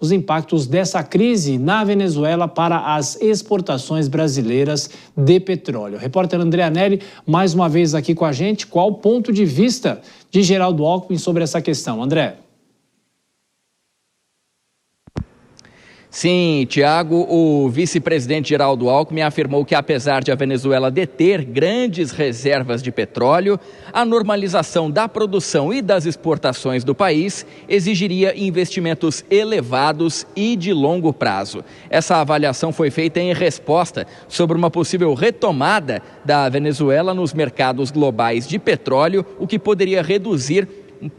os impactos dessa crise na Venezuela para as exportações brasileiras de petróleo. O repórter André Anelli, mais uma vez aqui com a gente. Qual o ponto de vista de Geraldo Alckmin sobre essa questão? André. Sim, Tiago, o vice-presidente Geraldo Alckmin afirmou que, apesar de a Venezuela deter grandes reservas de petróleo, a normalização da produção e das exportações do país exigiria investimentos elevados e de longo prazo. Essa avaliação foi feita em resposta sobre uma possível retomada da Venezuela nos mercados globais de petróleo, o que poderia reduzir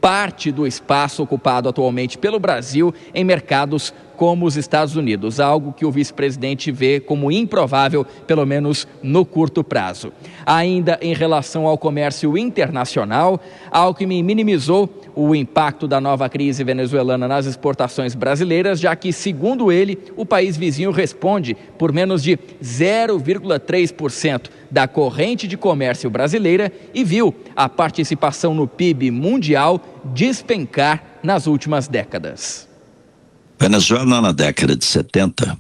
parte do espaço ocupado atualmente pelo Brasil em mercados como os Estados Unidos, algo que o vice-presidente vê como improvável, pelo menos no curto prazo. Ainda em relação ao comércio internacional, Alckmin minimizou o impacto da nova crise venezuelana nas exportações brasileiras, já que, segundo ele, o país vizinho responde por menos de 0,3% da corrente de comércio brasileira e viu a participação no PIB mundial despencar nas últimas décadas. Venezuela, na década de 70,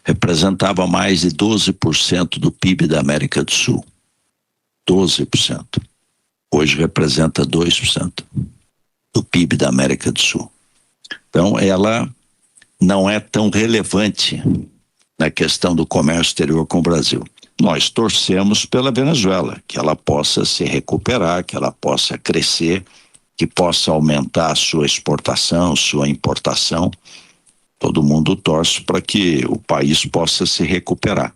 representava mais de 12% do PIB da América do Sul. 12%. Hoje representa 2% do PIB da América do Sul. Então, ela não é tão relevante na questão do comércio exterior com o Brasil. Nós torcemos pela Venezuela, que ela possa se recuperar, que ela possa crescer, que possa aumentar a sua exportação, sua importação. Todo mundo torce para que o país possa se recuperar.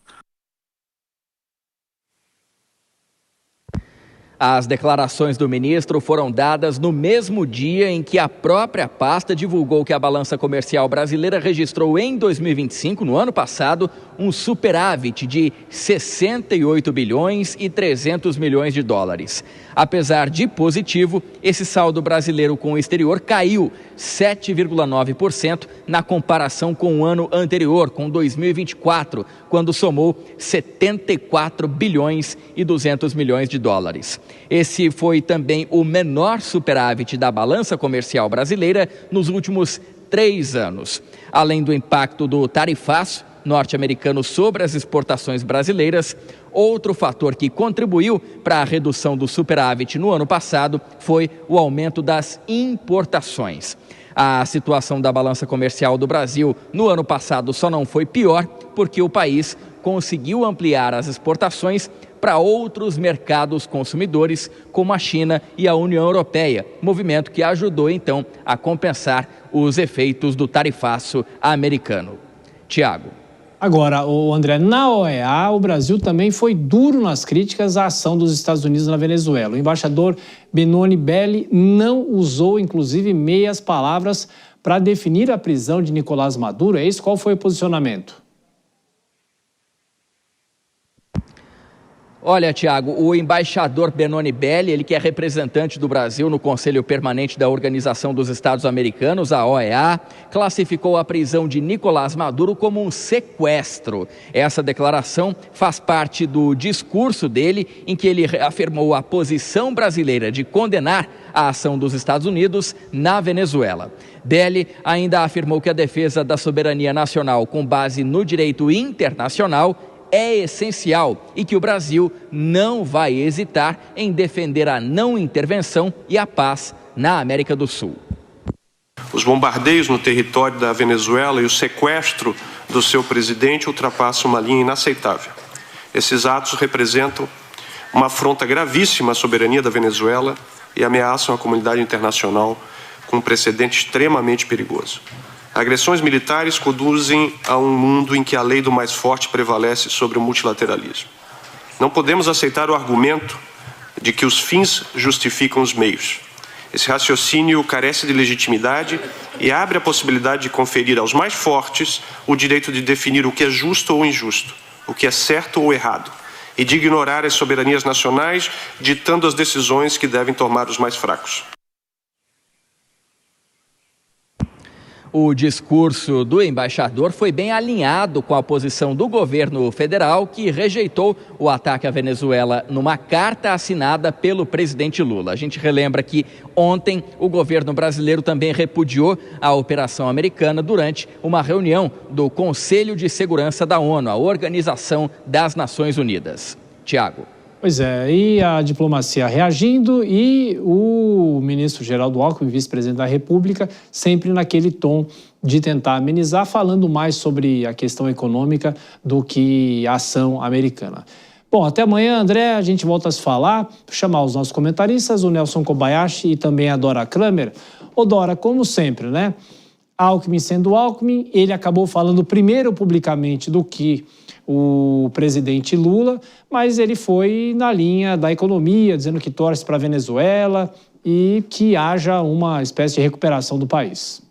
As declarações do ministro foram dadas no mesmo dia em que a própria pasta divulgou que a balança comercial brasileira registrou em 2025, no ano passado, um superávit de 68 bilhões e 300 milhões de dólares. Apesar de positivo, esse saldo brasileiro com o exterior caiu 7,9% na comparação com o ano anterior, com 2024, quando somou 74 bilhões e 200 milhões de dólares. Esse foi também o menor superávit da balança comercial brasileira nos últimos 3 anos. Além do impacto do tarifaço norte-americano sobre as exportações brasileiras, outro fator que contribuiu para a redução do superávit no ano passado foi o aumento das importações. A situação da balança comercial do Brasil no ano passado só não foi pior porque o país conseguiu ampliar as exportações para outros mercados consumidores, como a China e a União Europeia, movimento que ajudou então a compensar os efeitos do tarifaço americano. Tiago. Agora, o André, na OEA, o Brasil também foi duro nas críticas à ação dos Estados Unidos na Venezuela. O embaixador Benoni Belli não usou, inclusive, meias palavras para definir a prisão de Nicolás Maduro. É isso? Qual foi o posicionamento? Olha, Tiago, o embaixador Benoni Belli, ele que é representante do Brasil no Conselho Permanente da Organização dos Estados Americanos, a OEA, classificou a prisão de Nicolás Maduro como um sequestro. Essa declaração faz parte do discurso dele, em que ele afirmou a posição brasileira de condenar a ação dos Estados Unidos na Venezuela. Belli ainda afirmou que a defesa da soberania nacional com base no direito internacional é essencial e que o Brasil não vai hesitar em defender a não intervenção e a paz na América do Sul. Os bombardeios no território da Venezuela e o sequestro do seu presidente ultrapassam uma linha inaceitável. Esses atos representam uma afronta gravíssima à soberania da Venezuela e ameaçam a comunidade internacional com um precedente extremamente perigoso. Agressões militares conduzem a um mundo em que a lei do mais forte prevalece sobre o multilateralismo. Não podemos aceitar o argumento de que os fins justificam os meios. Esse raciocínio carece de legitimidade e abre a possibilidade de conferir aos mais fortes o direito de definir o que é justo ou injusto, o que é certo ou errado, e de ignorar as soberanias nacionais, ditando as decisões que devem tomar os mais fracos. O discurso do embaixador foi bem alinhado com a posição do governo federal, que rejeitou o ataque à Venezuela numa carta assinada pelo presidente Lula. A gente relembra que ontem o governo brasileiro também repudiou a operação americana durante uma reunião do Conselho de Segurança da ONU, a Organização das Nações Unidas. Tiago. Pois é, e a diplomacia reagindo e o ministro Geraldo Alckmin, vice-presidente da República, sempre naquele tom de tentar amenizar, falando mais sobre a questão econômica do que a ação americana. Bom, até amanhã, André, a gente volta a se falar, chamar os nossos comentaristas, o Nelson Kobayashi e também a Dora Kramer. Ô Dora, como sempre, né? Alckmin sendo Alckmin, ele acabou falando primeiro publicamente do que o presidente Lula, mas ele foi na linha da economia, dizendo que torce para a Venezuela e que haja uma espécie de recuperação do país.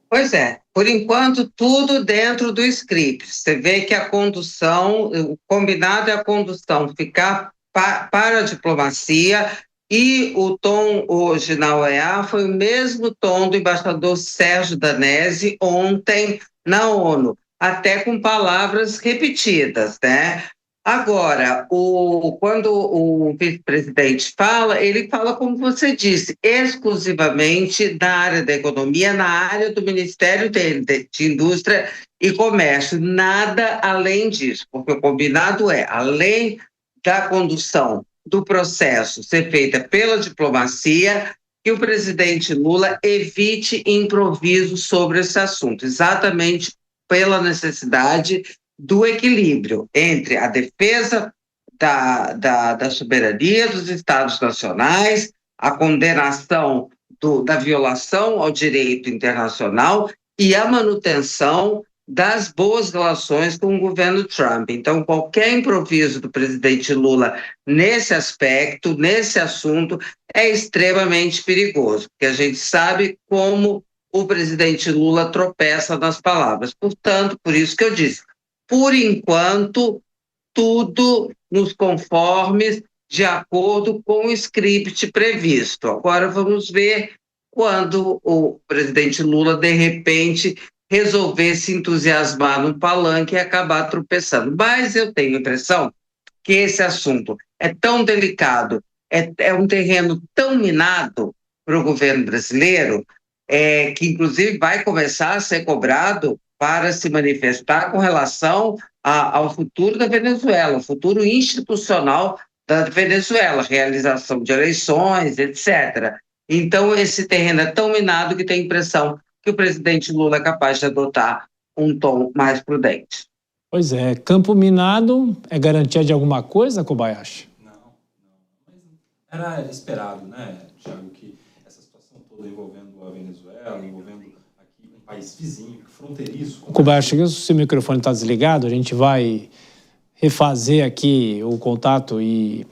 Pois é, por enquanto tudo dentro do script. Você vê que a condução, o combinado é a condução ficar para a diplomacia, e o tom hoje na OEA foi o mesmo tom do embaixador Sérgio Danesi ontem na ONU, até com palavras repetidas, né? Agora, quando o vice-presidente fala, ele fala, como você disse, exclusivamente na área da economia, na área do Ministério de Indústria e Comércio, nada além disso, porque o combinado é, além da condução do processo ser feita pela diplomacia, que o presidente Lula evite improviso sobre esse assunto, exatamente pela necessidade do equilíbrio entre a defesa da soberania dos Estados nacionais, a condenação da violação ao direito internacional e a manutenção das boas relações com o governo Trump. Então, qualquer improviso do presidente Lula nesse aspecto, nesse assunto, é extremamente perigoso, porque a gente sabe como o presidente Lula tropeça nas palavras. Portanto, por isso que eu disse, por enquanto, tudo nos conformes de acordo com o script previsto. Agora vamos ver quando o presidente Lula, de repente, resolver se entusiasmar no palanque e acabar tropeçando. Mas eu tenho a impressão que esse assunto é tão delicado, é um terreno tão minado para o governo brasileiro, que inclusive vai começar a ser cobrado para se manifestar com relação ao futuro da Venezuela, o futuro institucional da Venezuela, realização de eleições, etc. Então, esse terreno é tão minado que tem a impressão que o presidente Lula é capaz de adotar um tom mais prudente. Pois é, campo minado é garantia de alguma coisa, Kobayashi? Não. Mas era esperado, né, Tiago, que essa situação toda envolvendo a Venezuela, envolvendo aqui um país vizinho, fronteiriço... Kobayashi, se o microfone está desligado, a gente vai refazer aqui o contato e